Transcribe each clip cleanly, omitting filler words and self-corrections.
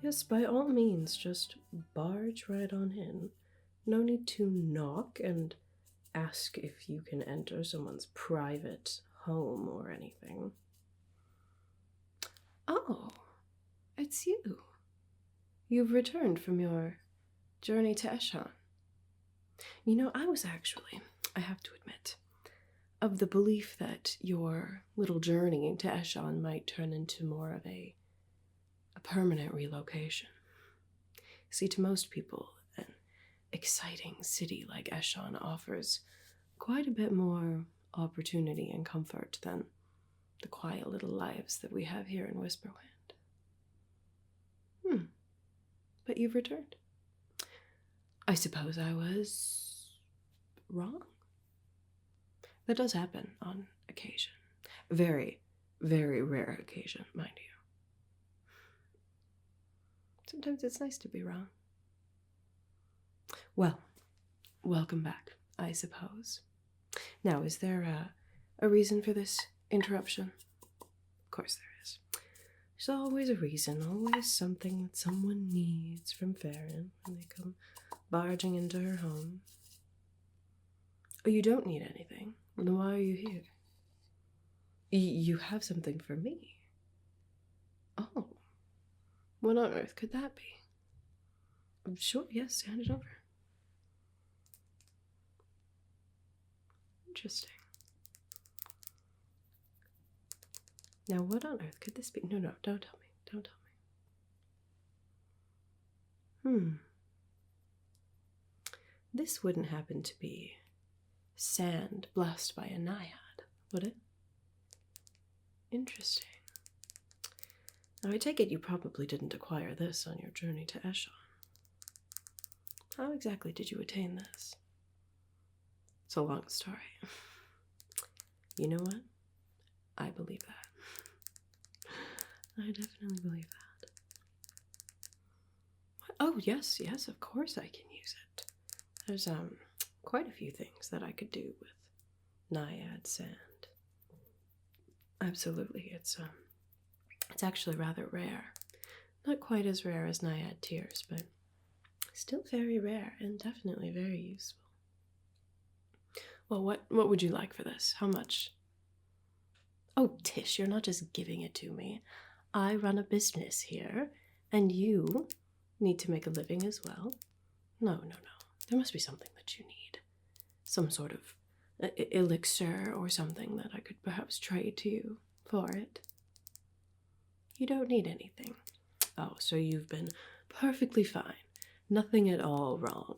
Yes, by all means, just barge right on in. No need to knock and ask if you can enter someone's private home or anything. Oh, it's you. You've returned from your journey to Eshan. You know, I was actually, I have to admit, of the belief that your little journey to Eshan might turn into more of a permanent relocation. See, to most people, an exciting city like Eshan offers quite a bit more opportunity and comfort than the quiet little lives that we have here in Whisperwind. But you've returned. I suppose I was wrong. That does happen on occasion. Very, very rare occasion, mind you. Sometimes it's nice to be wrong. Well, welcome back, I suppose. Now, is there a reason for this interruption? Of course there is. There's always a reason, always something that someone needs from Farren when they come barging into her home. Oh, you don't need anything. Then why are you here? You have something for me. Oh. What on earth could that be? Sure, yes, hand it over. Interesting. Now, what on earth could this be? No, don't tell me. Don't tell me. This wouldn't happen to be sand blessed by a Nyad, would it? Interesting. Now, I take it you probably didn't acquire this on your journey to Eshan. How exactly did you attain this? It's a long story. You know what? I believe that. I definitely believe that. What? Oh, yes, of course I can use it. There's quite a few things that I could do with Nyad sand. Absolutely, it's actually rather rare. Not quite as rare as Nyad tears, but still very rare and definitely very useful. Well, what would you like for this? How much? Oh, Tish, you're not just giving it to me. I run a business here, and you need to make a living as well. No. There must be something that you need. Some sort of elixir or something that I could perhaps trade to you for it. You don't need anything. Oh, so you've been perfectly fine. Nothing at all wrong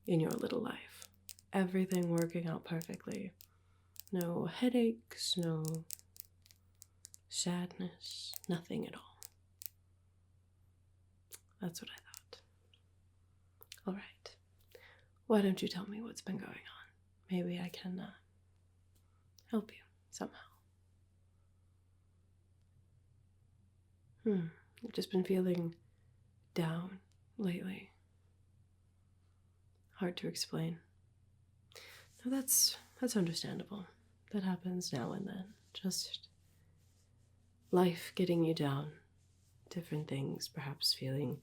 in your little life. Everything working out perfectly. No headaches, no sadness, nothing at all. That's what I thought. All right. Why don't you tell me what's been going on? Maybe I can help you somehow. I've just been feeling down lately. Hard to explain. No, that's understandable. That happens now and then. Just life getting you down. Different things, perhaps feeling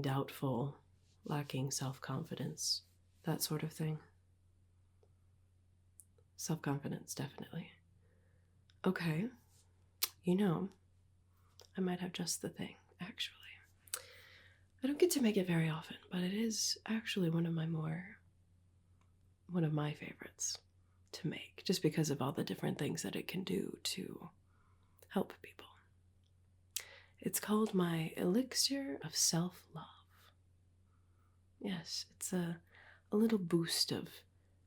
doubtful, lacking self-confidence, that sort of thing. Self-confidence, definitely. Okay. You know, I might have just the thing, actually. I don't get to make it very often, but it is actually one of my favorites to make, just because of all the different things that it can do to help people. It's called my elixir of self-love. Yes, it's a little boost of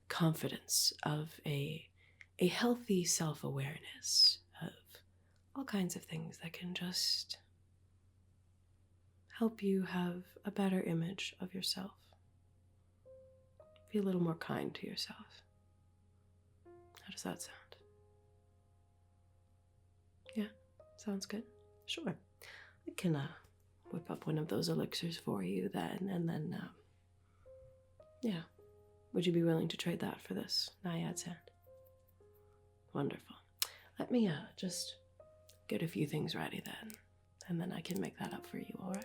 confidence, of a healthy self-awareness, of all kinds of things that can just help you have a better image of yourself. Be a little more kind to yourself. How does that sound? Yeah, sounds good. Sure. I can whip up one of those elixirs for you then, and then, yeah. Would you be willing to trade that for this Nyad sand? Wonderful. Let me just get a few things ready then, and then I can make that up for you, alright?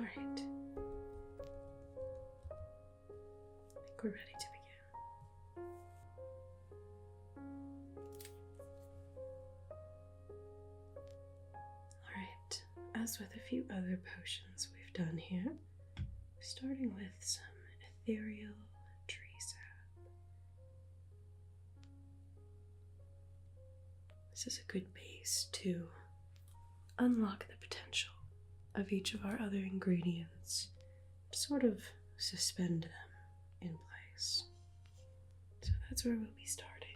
Alright. I think we're ready to begin. Alright, as with a few other potions we've done here, starting with some ethereal tree sap. This is a good base to unlock the potential of each of our other ingredients, to sort of suspend them in place. So that's where we'll be starting.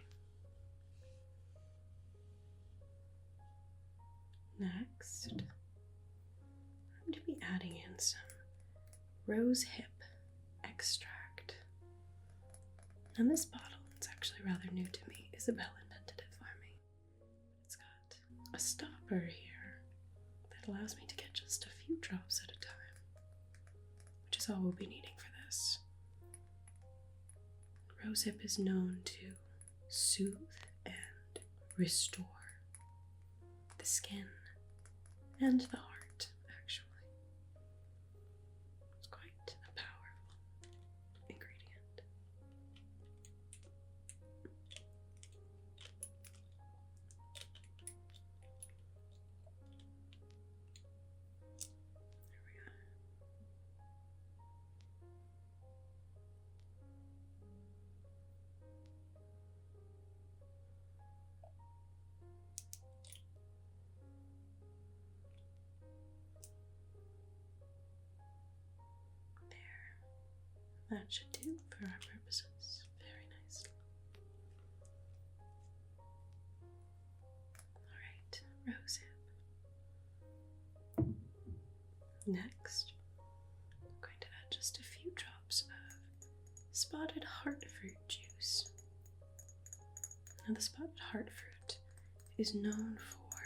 Next, I'm going to be adding in some rose hip extract. And this bottle, it's actually rather new to me. Isabel invented it for me. It's got a stopper here that allows me to get just a few drops at a time, which is all we'll be needing for this. Rosehip is known to soothe and restore the skin and the heart, actually. It's quite a powerful ingredient. There we are. That should do for our purposes very nicely. Alright, rosehip. Next, I'm going to add just a few drops of spotted heartfruit juice. Now, the spotted heartfruit is known for,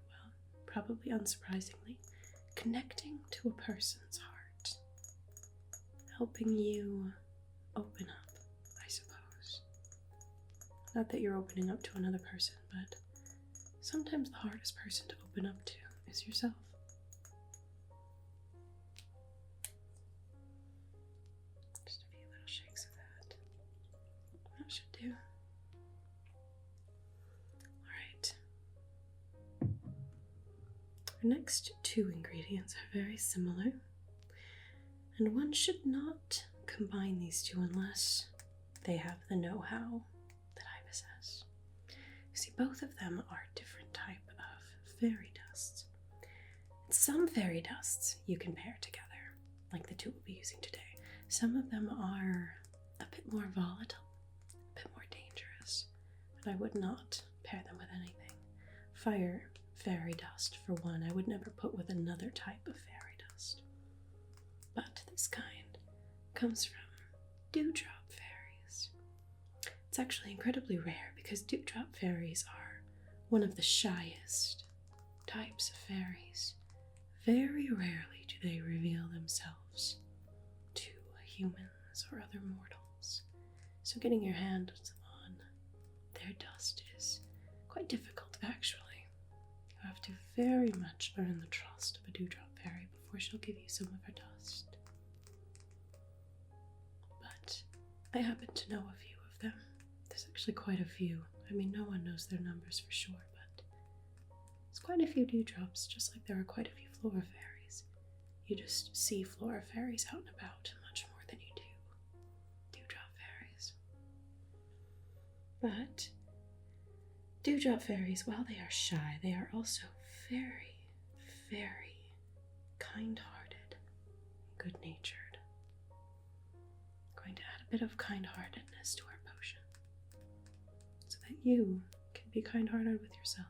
well, probably unsurprisingly, connecting to a person's heart. Helping you open up, I suppose. Not that you're opening up to another person, but sometimes the hardest person to open up to is yourself. Just a few little shakes of that. That should do. Alright. Our next two ingredients are very similar. And one should not combine these two unless they have the know-how that I possess. You see, both of them are different type of fairy dusts. Some fairy dusts you can pair together, like the two we'll be using today. Some of them are a bit more volatile, a bit more dangerous, but I would not pair them with anything. Fire fairy dust, for one, I would never put with another type of fairy dust. But this kind comes from Dewdrop fairies. It's actually incredibly rare because Dewdrop fairies are one of the shyest types of fairies. Very rarely do they reveal themselves to humans or other mortals. So getting your hands on their dust is quite difficult, actually. You have to very much earn the trust of a Dewdrop fairy before she'll give you some of her dust. But I happen to know a few of them. There's actually quite a few. I mean, no one knows their numbers for sure, but there's quite a few dewdrops, just like there are quite a few flora fairies. You just see flora fairies out and about much more than you do dewdrop fairies. But dewdrop fairies, while they are shy, they are also very, very kind-hearted, good-natured. I'm going to add a bit of kind-heartedness to our potion so that you can be kind-hearted with yourself.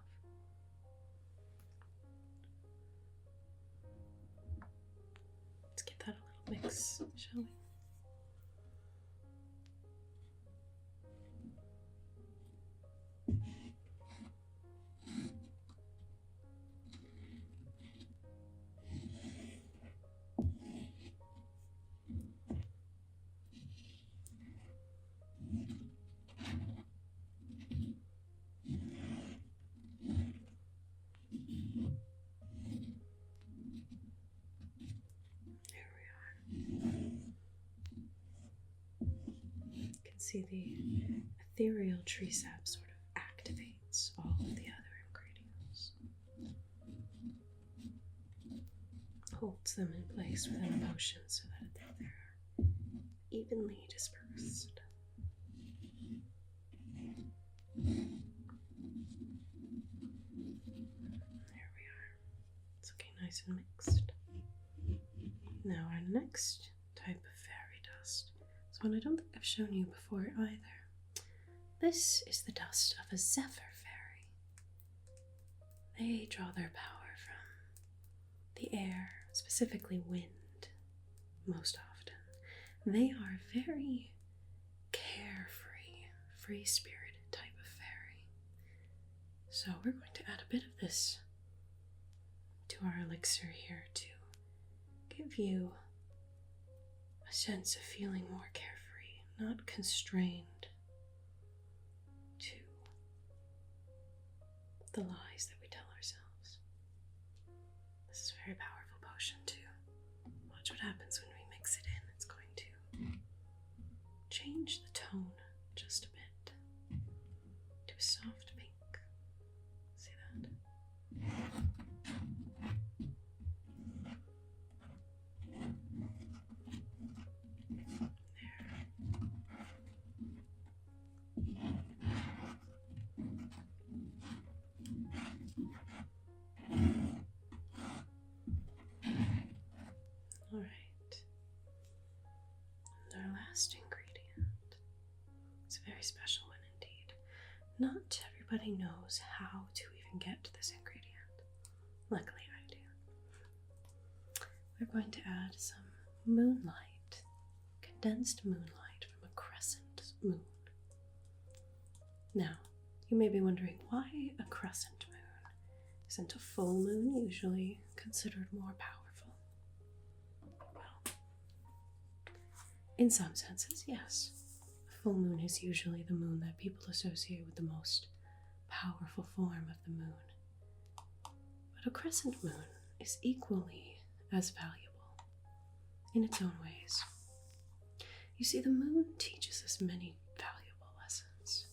Let's give that a little mix, shall we? can see the ethereal tree sap sort of activates all of the other ingredients. Holds them in place within a potion so that they're evenly dispersed. There we are. It's looking nice and mixed. Now our next type of fairy dust is one I don't think I've shown you before either. This is the dust of a Zephyr fairy. They draw their power from the air, specifically wind, most often. They are very carefree, free-spirited type of fairy. So we're going to add a bit of this to our elixir here to give you a sense of feeling more carefree, not constrained to the lies that we tell ourselves. This is a very powerful potion too. Watch what happens when we mix it in. It's going to change the tone just a bit to a soft pink. See that? Alright, and our last ingredient. It's a very special one indeed. Not everybody knows how to even get to this ingredient. Luckily I do. We're going to add some moonlight, condensed moonlight from a crescent moon. Now, you may be wondering why a crescent moon? Isn't a full moon usually considered more powerful? Well, in some senses, yes. A full moon is usually the moon that people associate with the most powerful form of the moon. But a crescent moon is equally as valuable in its own ways. You see, the moon teaches us many valuable lessons.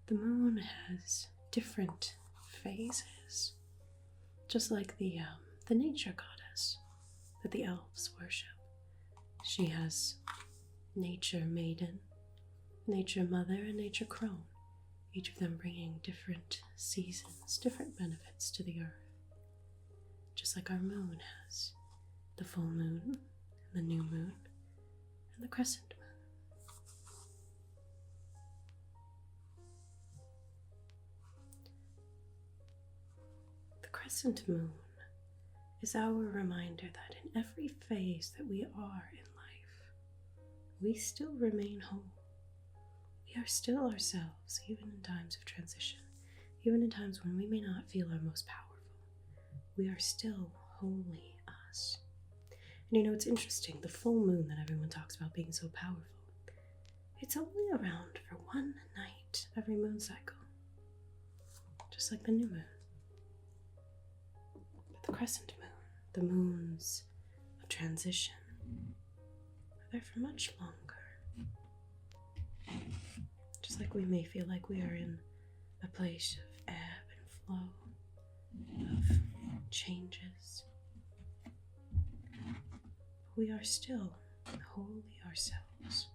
The moon has different phases, just like the nature goddess that the elves worship. She has nature maiden, nature mother, and nature crone, each of them bringing different seasons, different benefits to the earth. Just like our moon has the full moon, and the new moon, and the crescent moon. The crescent moon is our reminder that in every phase that we are in life, we still remain whole. We are still ourselves, even in times of transition, even in times when we may not feel our most powerful. We are still wholly us. And you know, it's interesting, the full moon that everyone talks about being so powerful, it's only around for one night every moon cycle, just like the new moon. But the crescent moon, the moons of transition, are there for much longer. Just like we may feel like we are in a place of ebb and flow, of changes, we are still wholly ourselves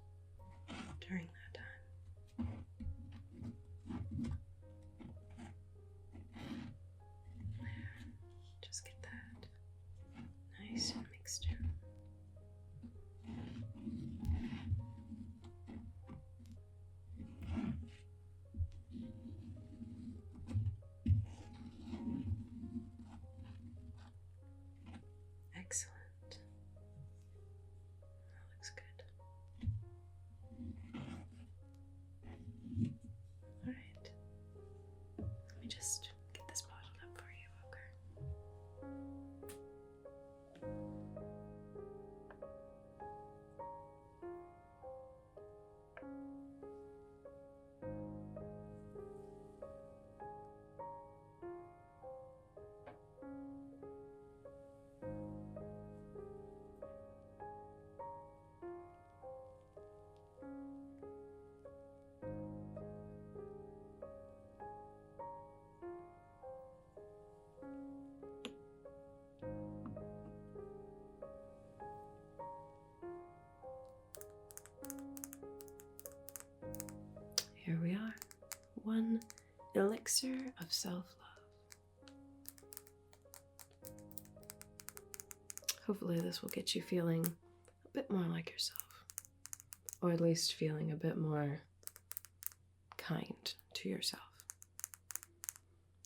during that time. Just get that nice and mixed in. Excellent. That looks good. Alright. Let me just get this bottled up for you, okay? elixir of self-love. Hopefully this will get you feeling a bit more like yourself, or at least feeling a bit more kind to yourself.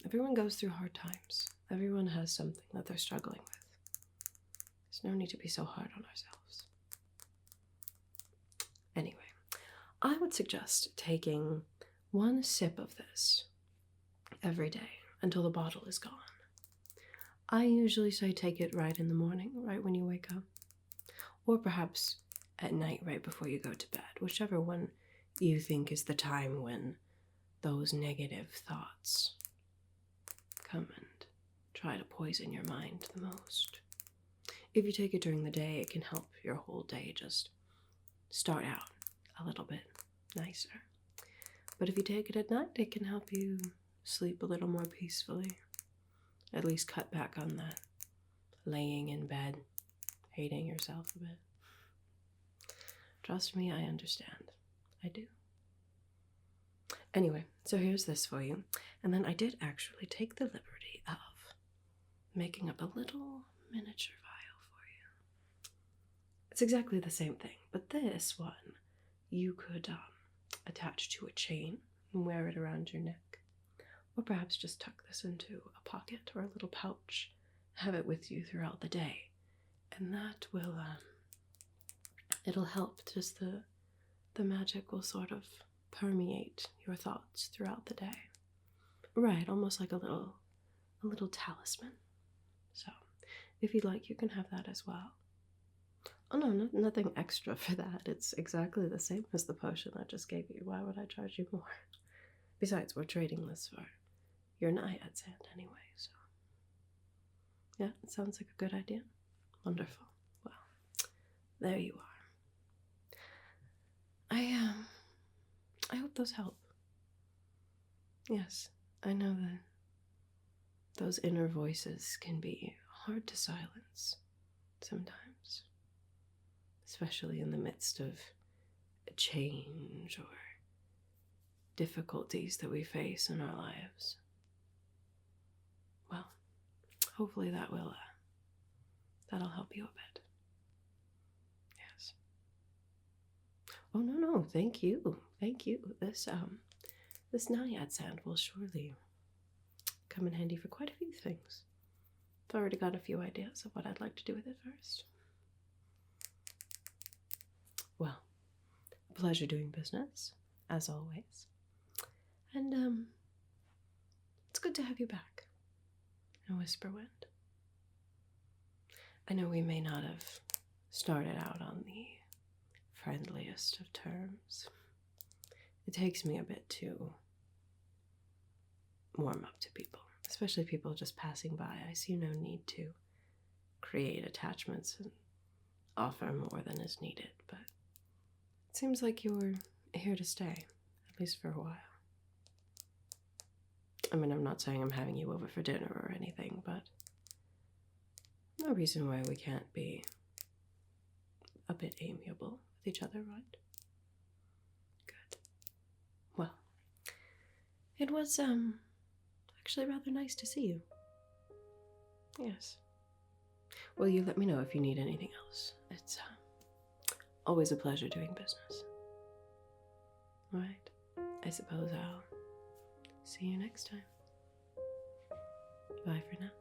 Everyone goes through hard times. Everyone has something that they're struggling with. There's no need to be so hard on ourselves. Anyway, I would suggest taking 1 sip of this every day until the bottle is gone. I usually say take it right in the morning, right when you wake up, or perhaps at night right before you go to bed, whichever one you think is the time when those negative thoughts come and try to poison your mind the most. If you take it during the day, it can help your whole day just start out a little bit nicer. But if you take it at night, it can help you sleep a little more peacefully. At least cut back on that laying in bed, hating yourself a bit. Trust me, I understand. I do. Anyway, so here's this for you. And then I did actually take the liberty of making up a little miniature vial for you. It's exactly the same thing, but this one you could attach to a chain and wear it around your neck. Or perhaps just tuck this into a pocket or a little pouch, have it with you throughout the day. And that will, it'll help, just the magic will sort of permeate your thoughts throughout the day. Right, almost like a little talisman. So, if you'd like, you can have that as well. Oh no, nothing extra for that. It's exactly the same as the potion I just gave you. Why would I charge you more? Besides, we're trading this for your Nyad sand anyway, so. Yeah, it sounds like a good idea. Wonderful. Well, there you are. I hope those help. Yes, I know that those inner voices can be hard to silence sometimes, especially in the midst of a change or difficulties that we face in our lives. Well, hopefully that will, that'll help you a bit. Yes. Oh, no, thank you. Thank you. This Nyad sand will surely come in handy for quite a few things. I've already got a few ideas of what I'd like to do with it first. Well, a pleasure doing business, as always. And, it's good to have you back in Whisperwind. I know we may not have started out on the friendliest of terms. It takes me a bit to warm up to people, especially people just passing by. I see no need to create attachments and offer more than is needed, but it seems like you're here to stay, at least for a while. I mean, I'm not saying I'm having you over for dinner or anything, but no reason why we can't be a bit amiable with each other, right? Good. Well, it was, actually rather nice to see you. Yes. Well, you let me know if you need anything else. It's, always a pleasure doing business. All right. I suppose I'll see you next time. Bye for now.